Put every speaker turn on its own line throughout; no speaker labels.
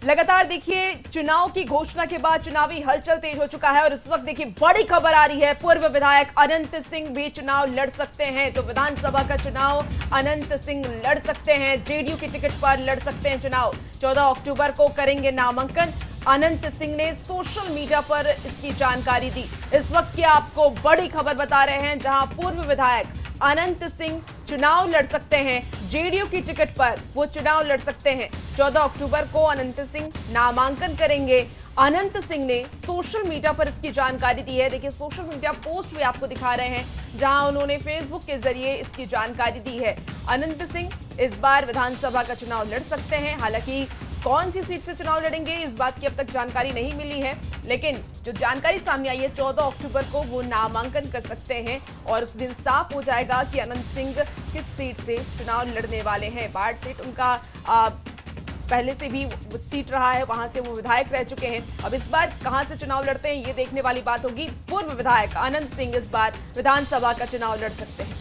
लगातार देखिए चुनाव की घोषणा के बाद चुनावी हलचल तेज हो चुका है और इस वक्त देखिए बड़ी खबर आ रही है, पूर्व विधायक अनंत सिंह भी चुनाव लड़ सकते हैं। तो विधानसभा का चुनाव अनंत सिंह लड़ सकते हैं, जेडीयू की टिकट पर लड़ सकते हैं चुनाव। 14 अक्टूबर को करेंगे नामांकन। अनंत सिंह ने सोशल मीडिया पर इसकी जानकारी दी। इस वक्त की आपको बड़ी खबर बता रहे हैं, जहां पूर्व विधायक अनंत सिंह चुनाव लड़ सकते हैं, जेडीयू की टिकट पर वो चुनाव लड़ सकते हैं। 14 अक्टूबर को अनंत सिंह नामांकन करेंगे। अनंत सिंह ने सोशल मीडिया पर इसकी जानकारी दी है। देखिए सोशल मीडिया पोस्ट भी आपको दिखा रहे हैं, जहां उन्होंने फेसबुक के जरिए इसकी जानकारी दी है। अनंत सिंह इस बार विधानसभा का चुनाव लड़ सकते हैं। हालांकि कौन सी सीट से चुनाव लड़ेंगे इस बात की अब तक जानकारी नहीं मिली है, लेकिन जो जानकारी सामने आई है 14 अक्टूबर को वो नामांकन कर सकते हैं और उस दिन साफ हो जाएगा कि अनंत सिंह किस सीट से चुनाव लड़ने वाले हैं। बाढ़ सीट उनका पहले से भी सीट रहा है, वहां से वो विधायक रह चुके हैं। अब इस बार कहां से चुनाव लड़ते हैं ये देखने वाली बात होगी। पूर्व विधायक अनंत सिंह इस बार विधानसभा का चुनाव लड़ सकते हैं।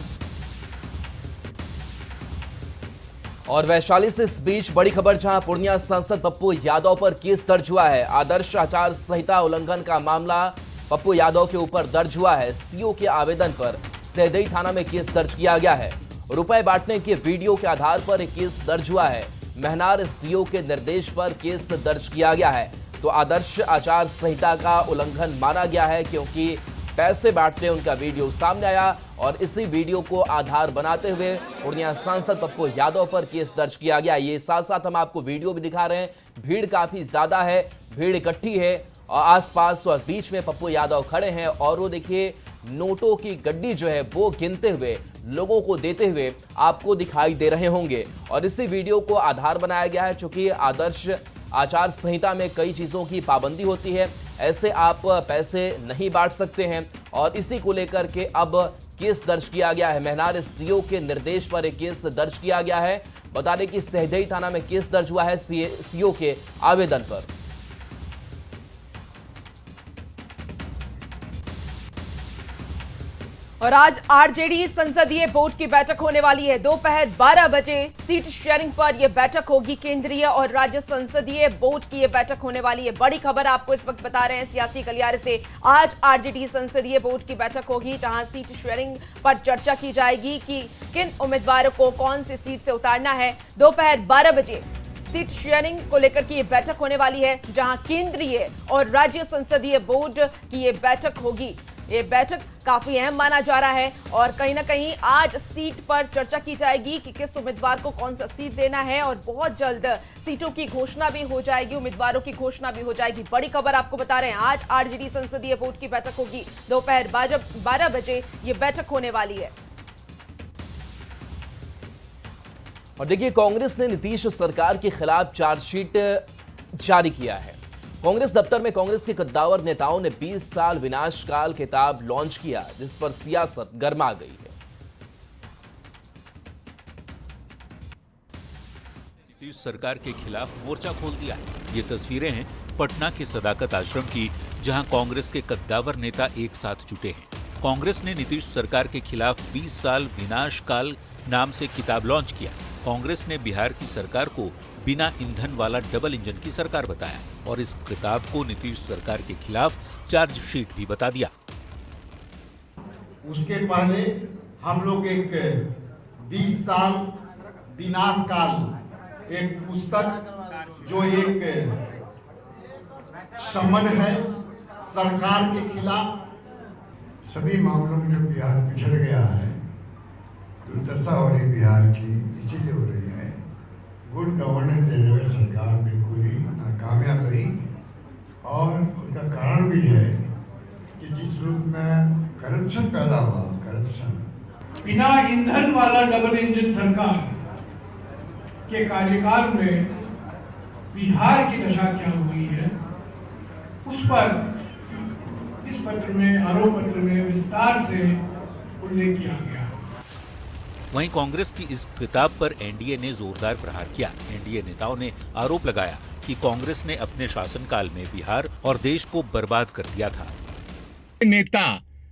और वैशाली से इस बीच बड़ी खबर, जहां पूर्णिया सांसद पप्पू यादव पर केस दर्ज हुआ है। आदर्श आचार संहिता उल्लंघन का मामला पप्पू यादव के ऊपर दर्ज हुआ है। सीओ के आवेदन पर सैदई थाना में केस दर्ज किया गया है। रुपए बांटने के वीडियो के आधार पर एक केस दर्ज हुआ है। महनार एसडीओ के निर्देश पर केस दर्ज किया गया है। तो आदर्श आचार संहिता का उल्लंघन माना गया है, क्योंकि पैसे बांटते उनका वीडियो सामने आया और इसी वीडियो को आधार बनाते हुए पूर्णिया सांसद पप्पू यादव पर केस दर्ज किया गया। ये साथ साथ हम आपको वीडियो भी दिखा रहे हैं। भीड़ काफी ज्यादा है, भीड़ इकट्ठी है और आसपास और बीच में पप्पू यादव खड़े हैं और वो देखिए नोटों की गड्डी जो है वो गिनते हुए लोगों को देते हुए आपको दिखाई दे रहे होंगे। और इसी वीडियो को आधार बनाया गया है, चूंकि आदर्श आचार संहिता में कई चीजों की पाबंदी होती है, ऐसे आप पैसे नहीं बांट सकते हैं और इसी को लेकर के अब केस दर्ज किया गया है। महनार एसडीओ के निर्देश पर एक केस दर्ज किया गया है। बता दें कि सैदई थाना में केस दर्ज हुआ है सीओ के आवेदन पर।
और आज आरजेडी संसदीय बोर्ड की बैठक होने वाली है। दोपहर 12 बजे सीट शेयरिंग पर यह बैठक होगी। केंद्रीय और राज्य संसदीय बोर्ड की यह बैठक होने वाली है। बड़ी खबर आपको इस वक्त बता रहे हैं सियासी गलियारे से। आज आरजेडी संसदीय बोर्ड की बैठक होगी, जहां सीट शेयरिंग पर चर्चा की जाएगी कि किन उम्मीदवारों को कौन सी सीट से उतारना है। दोपहर 12 बजे सीट शेयरिंग को लेकर की यह बैठक होने वाली है, जहां केंद्रीय और राज्य संसदीय बोर्ड की यह बैठक होगी। ये बैठक काफी अहम माना जा रहा है और कहीं ना कहीं आज सीट पर चर्चा की जाएगी कि किस उम्मीदवार को कौन सा सीट देना है और बहुत जल्द सीटों की घोषणा भी हो जाएगी, उम्मीदवारों की घोषणा भी हो जाएगी। बड़ी खबर आपको बता रहे हैं, आज आरजेडी संसदीय बोर्ड की बैठक होगी। दोपहर 12 बजे ये बैठक होने वाली है।
और देखिए कांग्रेस ने नीतीश सरकार के खिलाफ चार्जशीट जारी किया है। कांग्रेस दफ्तर में कांग्रेस के कद्दावर नेताओं ने 20 साल विनाशकाल किताब लॉन्च किया, जिस पर सियासत गर्मा गई है।
नीतीश सरकार के खिलाफ मोर्चा खोल दिया है। ये तस्वीरें हैं पटना के सदाकत आश्रम की, जहां कांग्रेस के कद्दावर नेता एक साथ जुटे हैं। कांग्रेस ने नीतीश सरकार के खिलाफ 20 साल विनाशकाल नाम से किताब लॉन्च किया। कांग्रेस ने बिहार की सरकार को बिना ईंधन वाला डबल इंजन की सरकार बताया और इस किताब को नीतीश सरकार के खिलाफ चार्जशीट भी बता दिया।
उसके पहले हम लोग एक 20 साल विनाशकाल एक पुस्तक, जो एक समन है सरकार के खिलाफ।
सभी मामलों में जो बिहार पिछड़ गया है, दुर्दशा हो रही बिहार की, इसीलिए हो रही है। गुड गवर्नेंस देने वाली सरकार बिल्कुल ही नाकामयाब रही और उसका कारण भी है कि जिस रूप में करप्शन पैदा हुआ, करप्शन
बिना ईंधन वाला डबल इंजन सरकार के कार्यकाल में बिहार की दशा क्या हुई है, उस पर इस पत्र में, आरोप पत्र में विस्तार से उल्लेख किया गया।
वहीं कांग्रेस की इस किताब पर एनडीए ने जोरदार प्रहार किया। एनडीए नेताओं ने आरोप लगाया कि कांग्रेस ने अपने शासनकाल में बिहार और देश को बर्बाद कर दिया था।
नेता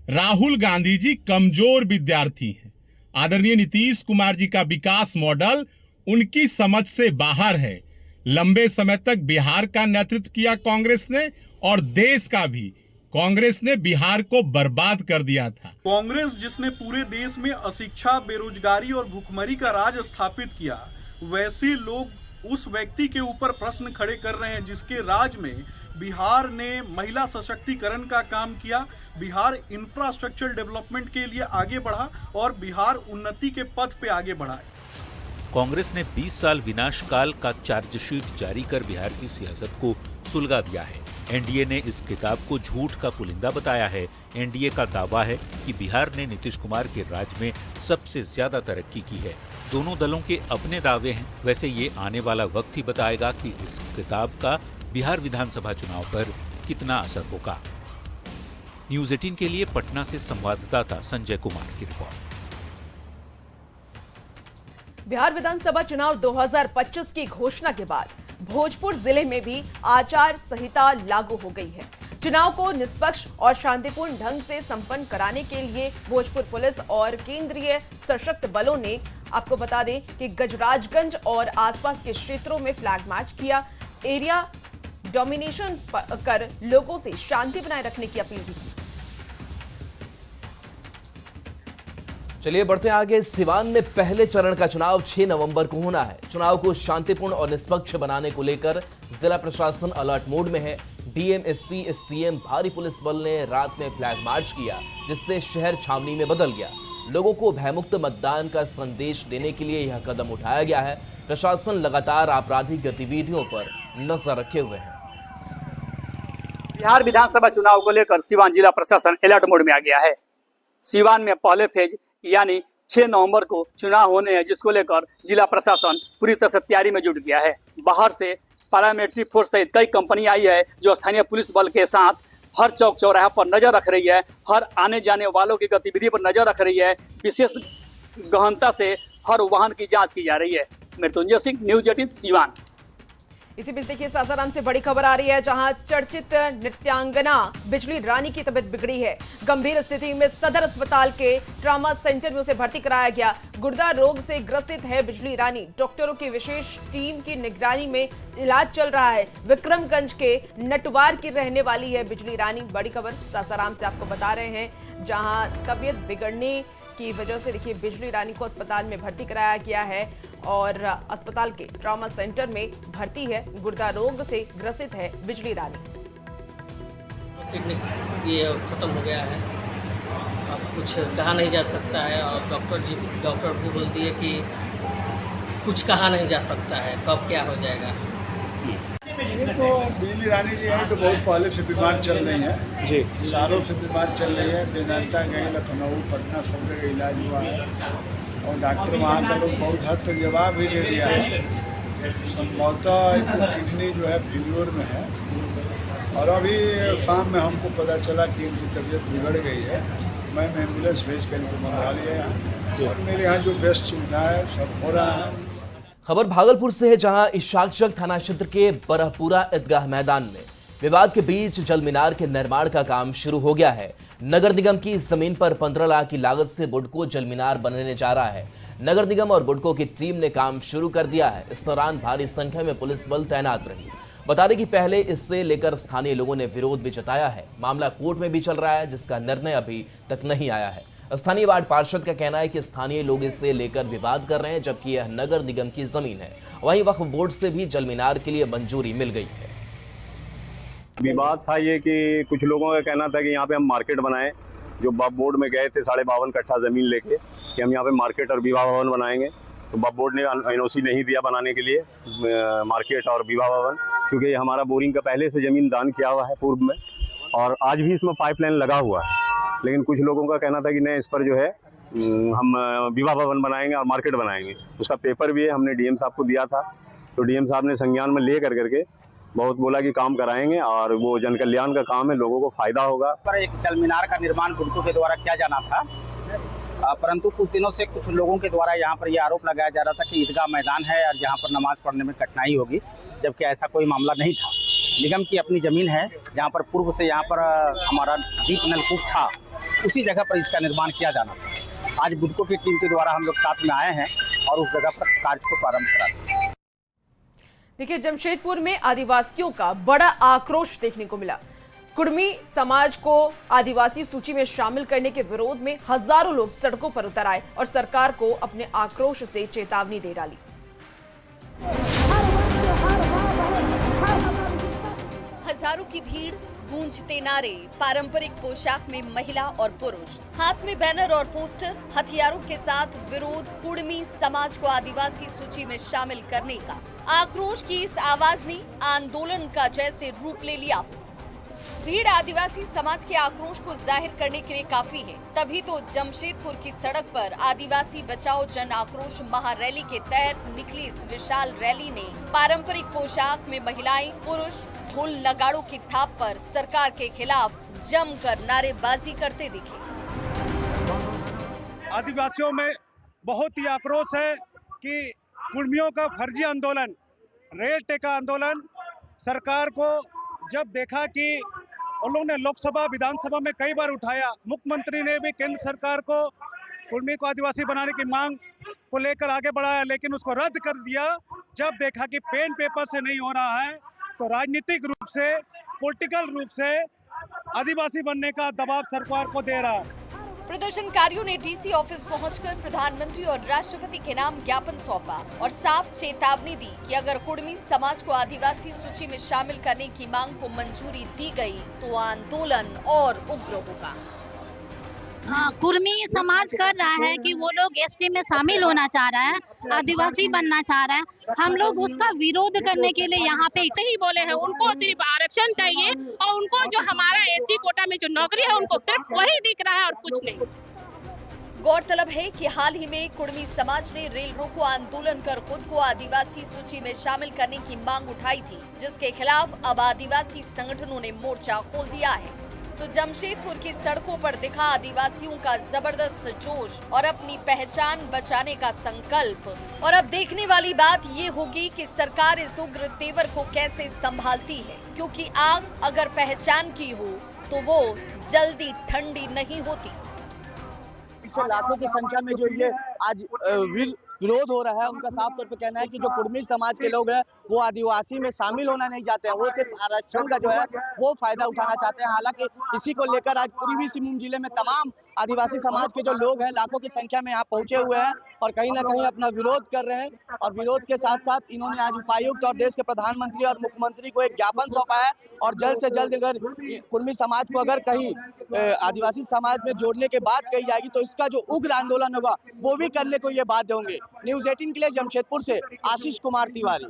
राहुल गांधी जी कमजोर विद्यार्थी हैं। आदरणीय नीतीश कुमार जी का विकास मॉडल उनकी समझ से बाहर है। लंबे समय तक बिहार का नेतृत्व किया कांग्रेस ने और देश का भी। कांग्रेस ने बिहार को बर्बाद कर दिया था।
कांग्रेस जिसने पूरे देश में अशिक्षा, बेरोजगारी और भुखमरी का राज स्थापित किया, वैसे लोग उस व्यक्ति के ऊपर प्रश्न खड़े कर रहे हैं जिसके राज में बिहार ने महिला सशक्तिकरण का काम किया, बिहार इंफ्रास्ट्रक्चर डेवलपमेंट के लिए आगे बढ़ा और बिहार उन्नति के पथ पे आगे बढ़ा।
कांग्रेस ने 20 साल विनाशकाल का चार्जशीट जारी कर बिहार की सियासत को सुलगा दिया है। एनडीए ने इस किताब को झूठ का पुलिंदा बताया है। एनडीए का दावा है कि बिहार ने नीतीश कुमार के राज में सबसे ज्यादा तरक्की की है। दोनों दलों के अपने दावे हैं। वैसे ये आने वाला वक्त ही बताएगा कि इस किताब का बिहार विधानसभा चुनाव पर कितना असर होगा। न्यूज़ 18 के लिए पटना से संवाददाता संजय कुमार की रिपोर्ट।
बिहार विधानसभा चुनाव 2025 की घोषणा के बाद भोजपुर जिले में भी आचार संहिता लागू हो गई है। चुनाव को निष्पक्ष और शांतिपूर्ण ढंग से संपन्न कराने के लिए भोजपुर पुलिस और केंद्रीय सशस्त्र बलों ने, आपको बता दें कि गजराजगंज और आसपास के क्षेत्रों में फ्लैग मार्च किया, एरिया डोमिनेशन कर लोगों से शांति बनाए रखने की अपील की।
चलिए बढ़ते हैं आगे। सिवान में पहले चरण का चुनाव 6 नवंबर को होना है। चुनाव को शांतिपूर्ण और निष्पक्ष बनाने को लेकर जिला प्रशासन अलर्ट मोड में है। डीएम, एसपी, एसटीएम, भारी पुलिस बल ने रात में फ्लैग मार्च किया, जिससे शहर छावनी में बदल गया। लोगों को भयमुक्त मतदान का संदेश देने के लिए यह कदम उठाया गया है। प्रशासन लगातार आपराधिक गतिविधियों पर नजर रखे हुए है।
बिहार विधानसभा चुनाव को लेकर सिवान जिला प्रशासन अलर्ट मोड में आ गया है। सिवान में पहले फेज यानी 6 नवंबर को चुनाव होने हैं, जिसको लेकर जिला प्रशासन पूरी तरह से तैयारी में जुट गया है। बाहर से पैरामिलिट्री फोर्स सहित कई कंपनी आई है जो स्थानीय पुलिस बल के साथ हर चौक चौराहा पर नजर रख रही है, हर आने जाने वालों की गतिविधि पर नजर रख रही है। विशेष गहनता से हर वाहन की जांच की जा रही है। मृत्युंजय सिंह, न्यूज़ 18 सिवान।
इसी बीच देखिए सासाराम से बड़ी खबर आ रही है, जहां चर्चित नृत्यांगना बिजली रानी की तबीयत बिगड़ी है। गंभीर स्थिति में सदर अस्पताल के ट्रॉमा सेंटर में उसे भर्ती कराया गया। गुर्दा रोग से ग्रसित है बिजली रानी। डॉक्टरों की विशेष टीम की निगरानी में इलाज चल रहा है। विक्रमगंज के नटवार की रहने वाली है बिजली रानी। बड़ी खबर सासाराम से आपको बता रहे हैं, जहां तबीयत बिगड़ने की वजह से देखिए बिजली रानी को अस्पताल में भर्ती कराया गया है और अस्पताल के ट्रॉमा सेंटर में भर्ती है। गुर्दा रोग से ग्रसित है बिजली रानी।
ये खत्म हो गया है, अब कुछ कहा नहीं जा सकता है और डॉक्टर भी बोल दिए कि कुछ कहा नहीं जा सकता है, कब क्या हो जाएगा।
ये तो बिजली रानी जी है तो बहुत पहले से बीमार चल रही है जी, सालों से बीमार चल रही है। वेदांता गए, लखनऊ, पटना सब जगह इलाज हुआ है और डॉक्टर वहाँ का लोग बहुत हद तक जवाब भी दे दिया है। संभवतः किडनी जो है फेल्योर में है और अभी शाम में हमको पता चला कि इनकी तबीयत बिगड़ गई है। मैं एम्बुलेंस भेज कर इनको मंगवा लिया यहाँ और मेरे यहाँ जो बेस्ट सुविधा है सब हो रहा है।
खबर भागलपुर से है, जहां इशाकचक थाना क्षेत्र के बरहपुरा ईदगाह मैदान में विवाद के बीच जल मीनार के निर्माण का काम शुरू हो गया है। नगर निगम की जमीन पर 15 लाख की लागत से बुडको जल मीनार बनने जा रहा है। नगर निगम और बुडको की टीम ने काम शुरू कर दिया है। इस दौरान भारी संख्या में पुलिस बल तैनात रही। बता दें कि पहले इससे लेकर स्थानीय लोगों ने विरोध भी जताया है। मामला कोर्ट में भी चल रहा है, जिसका निर्णय अभी तक नहीं आया है। स्थानीय वार्ड पार्षद का कहना है कि स्थानीय लोग इससे लेकर विवाद कर रहे हैं, जबकि यह नगर निगम की जमीन है। वहीं वक्फ बोर्ड से भी जल मीनार के लिए मंजूरी मिल गई है।
विवाद था ये कि कुछ लोगों का कहना था कि यहाँ पे हम मार्केट बनाएं। जो वक्फ बोर्ड में गए थे 52.5 कट्ठा जमीन लेके कि हम यहाँ पे मार्केट और विवाह भवन बनाएंगे, तो वक्फ बोर्ड ने एनओसी नहीं दिया बनाने के लिए मार्केट और विवाह भवन, क्योंकि हमारा बोरिंग का पहले से जमीन दान किया हुआ है पूर्व में और आज भी इसमें पाइपलाइन लगा हुआ है। लेकिन कुछ लोगों का कहना था कि नहीं, इस पर जो है हम विवाह भवन बनाएंगे और मार्केट बनाएंगे। उसका पेपर भी है, हमने डीएम साहब को दिया था, तो डीएम साहब ने संज्ञान में ले करके बहुत बोला कि काम कराएंगे और वो जन कल्याण का काम है, लोगों को फायदा होगा।
पर एक जल मीनार का निर्माण बुडको के द्वारा किया जाना था, परंतु कुछ दिनों से कुछ लोगों के द्वारा यहाँ पर यह आरोप लगाया जा रहा था कि ईदगाह मैदान है और यहाँ पर नमाज पढ़ने में कठिनाई होगी, जबकि ऐसा कोई मामला नहीं था। निगम की अपनी जमीन है, जहाँ पर पूर्व से यहाँ पर हमारा दीप नलकूप था, उसी जगह पर इसका निर्माण किया जाना था। आज बुडको की टीम के द्वारा हम लोग साथ में आए हैं और उस जगह पर कार्य को प्रारंभ करा।
देखिए, जमशेदपुर में आदिवासियों का बड़ा आक्रोश देखने को मिला। कुर्मी समाज को आदिवासी सूची में शामिल करने के विरोध में हजारों लोग सड़कों पर उतर आए और सरकार को अपने आक्रोश से चेतावनी दे डाली।
हजारों की भीड़, गूंजते नारे, पारंपरिक पोशाक में महिला और पुरुष, हाथ में बैनर और पोस्टर, हथियारों के साथ विरोध कुर्मी समाज को आदिवासी सूची में शामिल करने का। आक्रोश की इस आवाज ने आंदोलन का जैसे रूप ले लिया। भीड़ आदिवासी समाज के आक्रोश को जाहिर करने के लिए काफी है, तभी तो जमशेदपुर की सड़क पर आदिवासी बचाओ जन आक्रोश महारैली के तहत निकली इस विशाल रैली ने पारंपरिक पोशाक में महिलाएं, पुरुष ढोल नगाड़ों की थाप पर सरकार के खिलाफ जमकर नारेबाजी करते दिखे।
आदिवासियों में बहुत ही आक्रोश है कि कुर्मियों का फर्जी आंदोलन, रेल टेका आंदोलन, सरकार को जब देखा कि उन लोगों ने लोकसभा विधानसभा में कई बार उठाया, मुख्यमंत्री ने भी केंद्र सरकार को कुर्मी को आदिवासी बनाने की मांग को लेकर आगे बढ़ाया, लेकिन उसको रद्द कर दिया। जब देखा कि पेन पेपर से नहीं हो रहा है तो राजनीतिक रूप से, पॉलिटिकल रूप से आदिवासी बनने का दबाव सरकार को दे रहा है।
प्रदर्शनकारियों ने डीसी ऑफिस पहुंचकर प्रधानमंत्री और राष्ट्रपति के नाम ज्ञापन सौंपा और साफ चेतावनी दी कि अगर कुर्मी समाज को आदिवासी सूची में शामिल करने की मांग को मंजूरी दी गई तो आंदोलन और उग्र होगा।
कुर्मी समाज कर रहा है कि वो लोग एसटी में शामिल होना चाह रहा है, आदिवासी बनना चाह रहा है। हम लोग उसका विरोध करने के लिए यहाँ पे
ही बोले हैं, उनको सिर्फ आरक्षण चाहिए और उनको जो हमारा एसटी कोटा में जो नौकरी है उनको सिर्फ वही दिख रहा है और कुछ नहीं।
गौरतलब है कि हाल ही में कुर्मी समाज ने रेल रोको आंदोलन कर खुद को आदिवासी सूची में शामिल करने की मांग उठाई थी, जिसके खिलाफ अब आदिवासी संगठनों ने मोर्चा खोल दिया है। तो जमशेदपुर की सड़कों पर दिखा आदिवासियों का जबरदस्त जोश और अपनी पहचान बचाने का संकल्प। और अब देखने वाली बात ये होगी कि सरकार इस उग्र तेवर को कैसे संभालती है, क्योंकि आग अगर पहचान की हो तो वो जल्दी ठंडी नहीं होती।
लाखों की संख्या में जो ये आज विरोध हो रहा है, उनका साफ तौर पे कहना है कि जो कुर्मी समाज के लोग हैं वो आदिवासी में शामिल होना नहीं चाहते हैं, वो सिर्फ आरक्षण का जो है वो फायदा उठाना चाहते हैं। हालांकि इसी को लेकर आज पूर्वी सिंहभूम जिले में तमाम आदिवासी समाज के जो लोग हैं लाखों की संख्या में यहाँ पहुंचे हुए हैं और कहीं ना कहीं अपना विरोध कर रहे हैं। और विरोध के साथ साथ इन्होंने आज उपायुक्त और देश के प्रधानमंत्री और मुख्यमंत्री को एक ज्ञापन सौंपा है और जल्द से जल्द अगर कुर्मी समाज को अगर कहीं आदिवासी समाज में जोड़ने के बाद कही जाएगी तो इसका जो उग्र आंदोलन होगा वो भी करने को ये बाध्य होंगे। न्यूज़ 18 के लिए जमशेदपुर से आशीष कुमार तिवारी।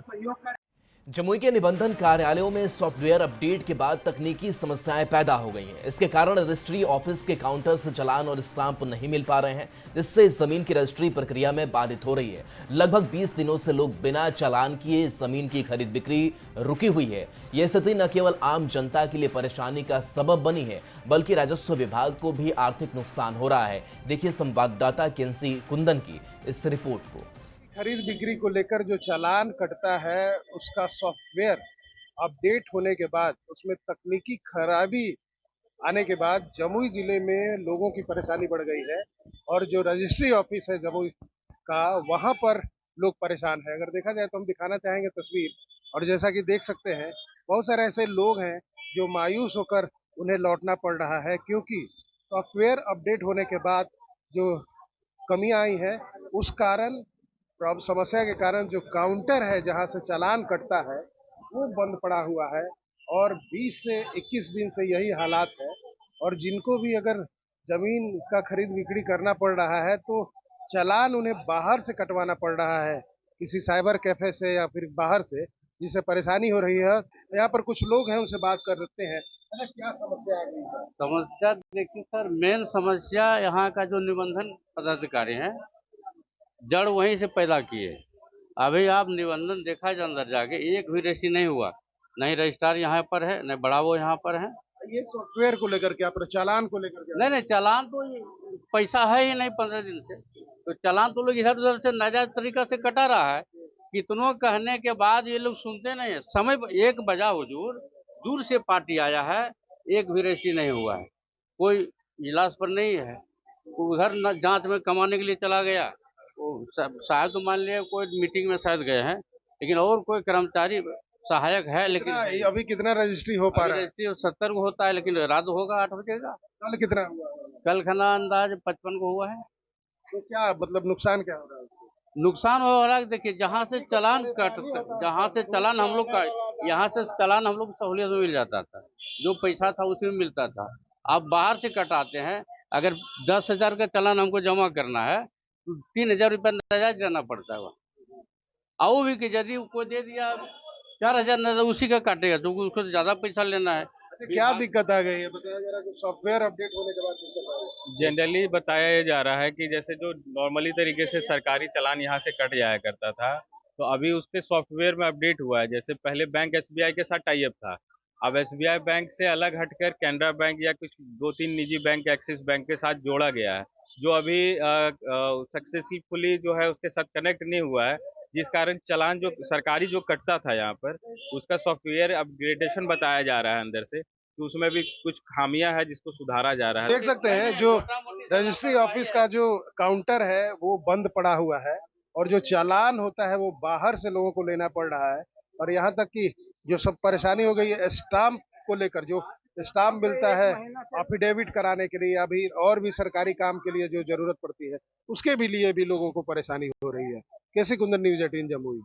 जमुई के निबंधन कार्यालयों में सॉफ्टवेयर अपडेट के बाद तकनीकी समस्याएं पैदा हो गई हैं। इसके कारण रजिस्ट्री ऑफिस के काउंटर से चालान और स्टाम्प नहीं मिल पा रहे हैं, जिससे जमीन की रजिस्ट्री प्रक्रिया में बाधित हो रही है। लगभग 20 दिनों से लोग बिना चालान किए जमीन की खरीद बिक्री रुकी हुई है। यह स्थिति न केवल आम जनता के लिए परेशानी का सबब बनी है, बल्कि राजस्व विभाग को भी आर्थिक नुकसान हो रहा है। देखिए संवाददाता केंसी कुंदन की इस रिपोर्ट को।
खरीद बिक्री को लेकर जो चालान कटता है उसका सॉफ्टवेयर अपडेट होने के बाद उसमें तकनीकी खराबी आने के बाद जमुई जिले में लोगों की परेशानी बढ़ गई है और जो रजिस्ट्री ऑफिस है जमुई का वहां पर लोग परेशान हैं। अगर देखा जाए तो हम दिखाना चाहेंगे तस्वीर, और जैसा कि देख सकते हैं बहुत सारे ऐसे लोग हैं जो मायूस होकर उन्हें लौटना पड़ रहा है, क्योंकि सॉफ्टवेयर अपडेट होने के बाद जो कमी आई है उस कारण समस्या के कारण जो काउंटर है जहां से चालान कटता है वो बंद पड़ा हुआ है और 20 से 21 दिन से यही हालात है। और जिनको भी अगर जमीन का खरीद बिक्री करना पड़ रहा है तो चालान उन्हें बाहर से कटवाना पड़ रहा है, किसी साइबर कैफे से या फिर बाहर से, जिससे परेशानी हो रही है। यहाँ पर कुछ लोग हैं, उनसे बात कर लेते हैं। क्या समस्या आ गई है?
समस्या देखिए सर, मेन समस्या यहाँ का जो निबंधन पदाधिकारी हैं जड़ वहीं से पैदा किए। अभी आप निबंधन देखा जाए अंदर जाके एक भी रजिस्ट्री नहीं हुआ, नहीं रजिस्ट्रार यहाँ पर है, नहीं बढ़ावो यहाँ पर है।
ये सॉफ्टवेयर को लेकर क्या, चालान को लेकर क्या?
नहीं, चालान तो पैसा है ही नहीं 15 दिन से, तो चालान तो लोग इधर उधर से नाजायज तरीका से कटा रहा है। कितनों कहने के बाद ये लोग सुनते नहीं है। समय 1 बजा हुजूर, दूर से पार्टी आया है, एक भी रजिस्ट्री नहीं हुआ है, कोई इजलास पर नहीं है, उधर जांच में कमाने के लिए चला गया, शायद तो मान लिया कोई मीटिंग में शायद गए हैं, लेकिन और कोई कर्मचारी सहायक है, लेकिन
अभी कितना रजिस्ट्री हो पा रहा है?
रजिस्ट्री 70 को होता है, लेकिन रात होगा 8 बजे का।
कल कितना हुआ?
कल खाना अंदाज 55 को हुआ है।
तो क्या मतलब नुकसान क्या हो रहा है?
नुकसान हो रहा है, देखिए जहाँ से चालान हम लोग का, यहाँ से चालान हम लोग को सहूलियत में मिल जाता था, जो पैसा था उसी में मिलता था। आप बाहर से कटाते हैं, अगर 10,000 का चालान हमको जमा करना है तो 3,000 रुपया नजायज देना पड़ता है। आओ भी कि यदि कोई दे दिया 4,000 नजर उसी का काटेगा, तो उसको ज्यादा पैसा लेना है।
क्या दिक्कत आ गई है बताया जरा, सॉफ्टवेयर अपडेट होने के बाद दिक्कत आ गई?
जनरली बताया जा रहा है कि जैसे जो नॉर्मली तरीके से सरकारी चालान यहाँ से कट जाया करता था, तो अभी उसके सॉफ्टवेयर में अपडेट हुआ है। जैसे पहले बैंक SBI के साथ टाई अप था, अब SBI बैंक से अलग हटकर कैनरा बैंक या कुछ 2-3 निजी बैंक एक्सिस बैंक के साथ जोड़ा गया है, जो अभी सक्सेसफुली जो है उसके साथ कनेक्ट नहीं हुआ है, जिस कारण चालान जो सरकारी जो कटता था यहाँ पर, उसका सॉफ्टवेयर अपग्रेडेशन बताया जा रहा है अंदर से, तो उसमें भी कुछ खामियां है जिसको सुधारा जा रहा है।
देख सकते हैं जो रजिस्ट्री ऑफिस का जो काउंटर है वो बंद पड़ा हुआ है, और जो चालान होता है वो बाहर से लोगों को लेना पड़ रहा है। और यहाँ तक कि जो सब परेशानी हो गई है स्टाम्प को लेकर, जो स्टाम्प मिलता है एफिडेविट कराने के लिए या भी और भी सरकारी काम के लिए जो जरूरत पड़ती है, उसके भी लिए भी लोगों को परेशानी हो रही है। केसी कुंदन, न्यूज़ 18 जमुई।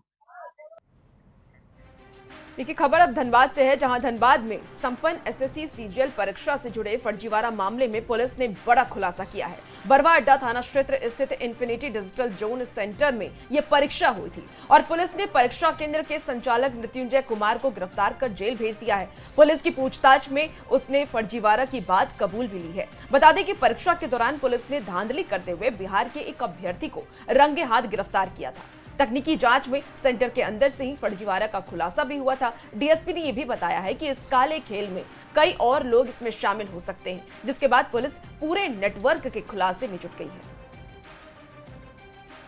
देखिए खबर अब धनबाद से है, जहां धनबाद में संपन्न SSC CGL परीक्षा से जुड़े फर्जीवाड़ा मामले में पुलिस ने बड़ा खुलासा किया है। बरवा अड्डा थाना क्षेत्र स्थित इन्फिनिटी डिजिटल जोन सेंटर में यह परीक्षा हुई थी और पुलिस ने परीक्षा केंद्र के संचालक मृत्युंजय कुमार को गिरफ्तार कर जेल भेज दिया है। पुलिस की पूछताछ में उसने फर्जीवाड़ा की बात कबूल भी ली है। बता दें कि परीक्षा के दौरान पुलिस ने धांधली करते हुए बिहार के एक अभ्यर्थी को रंगे हाथ गिरफ्तार किया था। तकनीकी जांच में सेंटर के अंदर से ही फर्जीवाड़ा का खुलासा भी हुआ था। डीएसपी ने यह भी बताया है कि इस काले खेल में कई और लोग इसमें शामिल हो सकते हैं, जिसके बाद पुलिस पूरे नेटवर्क के खुलासे में जुट गई है।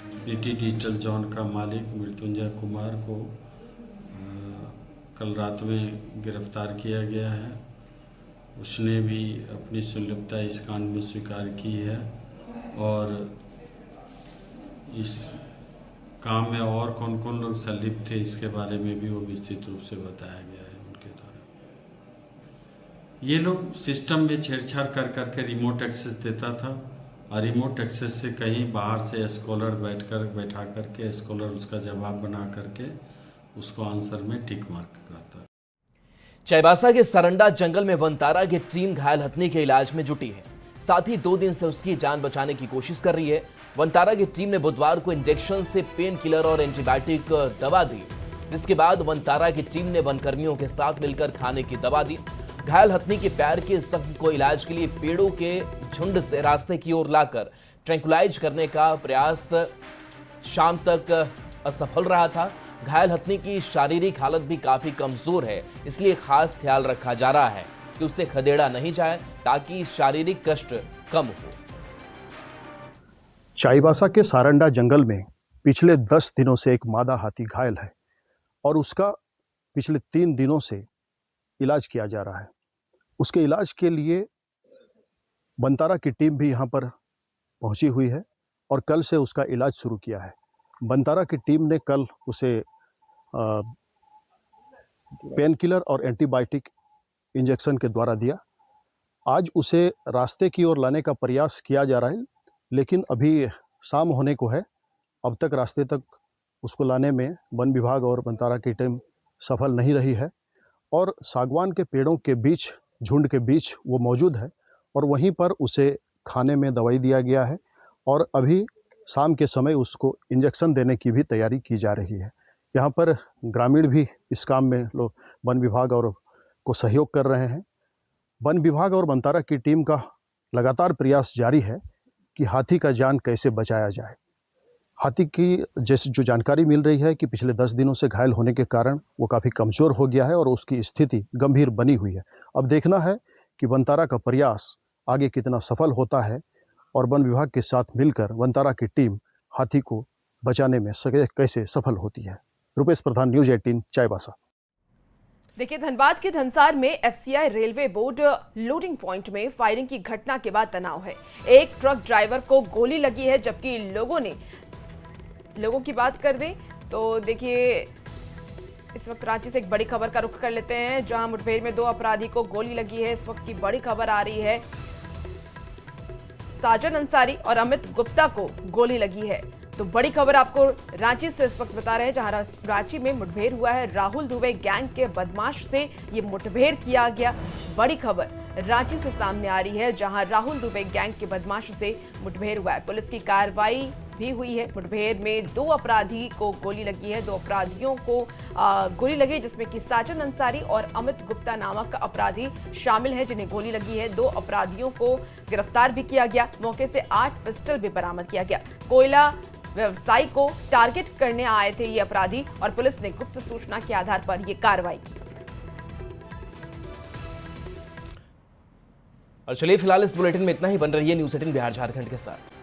इन्फिनिटी डिजिटल जोन का मालिक मृत्युंजय कुमार को कल रात में गिरफ्तार किया गया है। उसने भी अपनी संलिप्तता इस कांड में स्वीकार की है और इस काम में और कौन कौन लोग संलिप्त थे इसके बारे में भी वो विस्तृत रूप से बताया गया है उनके द्वारा। ये लोग सिस्टम में छेड़छाड़ कर करके रिमोट एक्सेस देता था और रिमोट एक्सेस से कहीं बाहर से स्कॉलर बैठा करके स्कॉलर उसका जवाब बना करके उसको आंसर में टिक मार्क करता।
चाईबासा के सरंडा जंगल में वनतारा की टीम घायल हथनी के इलाज में जुटी है, साथ ही 2 दिन से उसकी जान बचाने की कोशिश कर रही है। वनतारा की टीम ने बुधवार को इंजेक्शन से पेन किलर और एंटीबायोटिक दवा दी, जिसके बाद वनतारा की टीम ने वनकर्मियों के साथ मिलकर खाने की दवा दी। घायल हथनी के पैर के जख्म को इलाज के लिए पेड़ों के झुंड से रास्ते की ओर लाकर ट्रैंकुलाइज करने का प्रयास शाम तक असफल रहा था। घायल हथनी की शारीरिक हालत भी काफी कमजोर है, इसलिए खास ख्याल रखा जा रहा है कि उसे खदेड़ा नहीं जाए ताकि शारीरिक कष्ट कम हो।
चाईबासा के सारंडा जंगल में पिछले 10 दिनों से एक मादा हाथी घायल है और उसका पिछले 3 दिनों से इलाज किया जा रहा है। उसके इलाज के लिए वनतारा की टीम भी यहाँ पर पहुँची हुई है और कल से उसका इलाज शुरू किया है। वनतारा की टीम ने कल उसे पेन किलर और एंटीबायोटिक इंजेक्शन के द्वारा दिया। आज उसे रास्ते की ओर लाने का प्रयास किया जा रहा है, लेकिन अभी शाम होने को है, अब तक रास्ते तक उसको लाने में वन विभाग और वनतारा की टीम सफल नहीं रही है और सागवान के पेड़ों के बीच, झुंड के बीच वो मौजूद है और वहीं पर उसे खाने में दवाई दिया गया है और अभी शाम के समय उसको इंजेक्शन देने की भी तैयारी की जा रही है। यहाँ पर ग्रामीण भी इस काम में लोग वन विभाग और को सहयोग कर रहे हैं। वन विभाग और वनतारा की टीम का लगातार प्रयास जारी है कि हाथी का जान कैसे बचाया जाए। हाथी की जैसे जो जानकारी मिल रही है कि पिछले 10 दिनों से घायल होने के कारण वो काफ़ी कमज़ोर हो गया है और उसकी स्थिति गंभीर बनी हुई है। अब देखना है कि वनतारा का प्रयास आगे कितना सफल होता है और वन विभाग के साथ मिलकर वनतारा की टीम हाथी को बचाने में कैसे सफल होती है। रुपेश प्रधान, न्यूज़ 18 चाईबासा।
देखिए धनबाद के धनसार में FCI railway board loading point में फायरिंग की घटना के बाद तनाव है। एक ट्रक ड्राइवर को गोली लगी है, जबकि लोगों की बात कर दें तो देखिए इस वक्त रांची से एक बड़ी खबर का रुख कर लेते हैं, जहां मुठभेड़ में 2 अपराधी को गोली लगी है। इस वक्त की बड़ी खबर आ रही है, साजन अंसारी और अमित गुप्ता को गोली लगी है। तो बड़ी खबर आपको रांची से इस वक्त बता रहे हैं, जहां रांची में मुठभेड़ हुआ है। राहुल दुबे गैंग के बदमाश से ये मुठभेड़ किया गया। बड़ी खबर रांची से सामने आ रही है, जहां राहुल दुबे गैंग के बदमाश से मुठभेड़ हुआ है। पुलिस की कार्रवाई भी हुई है। मुठभेड़ में 2 अपराधी को गोली लगी है। 2 अपराधियों को गोली लगी, जिसमें कि साजन अंसारी और अमित गुप्ता नामक अपराधी शामिल हैं, जिन्हें गोली लगी है। 2 अपराधियों को गिरफ्तार भी किया गया। मौके से 8 पिस्टल भी बरामद किया गया। कोयला व्यवसायी को टारगेट करने आए थे ये अपराधी, और पुलिस ने गुप्त सूचना के आधार पर ये कार्रवाई की।
और चलिए फिलहाल इस बुलेटिन में इतना ही। बन रही है न्यूज़ 18 बिहार झारखंड के साथ।